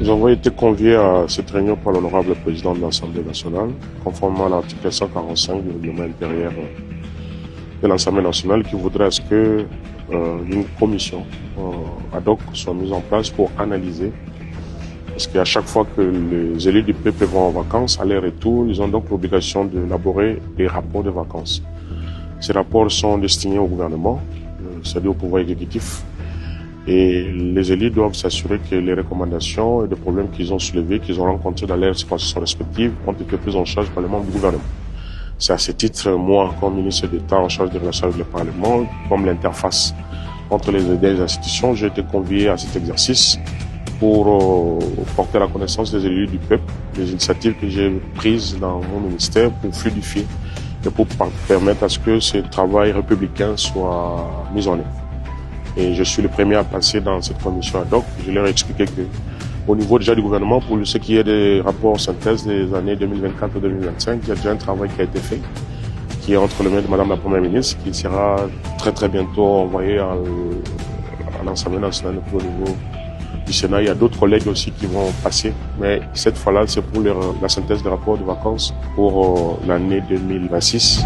Nous avons été conviés à cette réunion par l'honorable président de l'Assemblée nationale, conformément à l'article 145 du règlement intérieur de l'Assemblée nationale, qui voudrait à ce que une commission ad hoc soit mise en place pour analyser. Parce qu'à chaque fois que les élus du peuple vont en vacances, à leur retour, ils ont donc l'obligation d'élaborer des rapports de vacances. Ces rapports sont destinés au gouvernement, c'est-à-dire au pouvoir exécutif. Et les élus doivent s'assurer que les recommandations et les problèmes qu'ils ont soulevés, qu'ils ont rencontrés dans leurs circonscriptions respectives, ont été pris en charge par les membres du gouvernement. C'est à ce titre, moi, comme ministre d'État en charge des relations avec le Parlement, comme l'interface entre les institutions, j'ai été convié à cet exercice pour porter la connaissance des élus du peuple, des initiatives que j'ai prises dans mon ministère pour fluidifier et pour permettre à ce que ce travail républicain soit mis en œuvre. Et je suis le premier à passer dans cette commission ad hoc. Je leur ai expliqué que, au niveau déjà du gouvernement, pour ce qui est des rapports synthèse des années 2024 et 2025, il y a déjà un travail qui a été fait, qui est entre les mains de Madame la Première ministre, qui sera très bientôt envoyé à l'Assemblée nationale pour le niveau du Sénat. Il y a d'autres collègues aussi qui vont passer, mais cette fois-là, c'est pour la synthèse des rapports de vacances pour l'année 2026.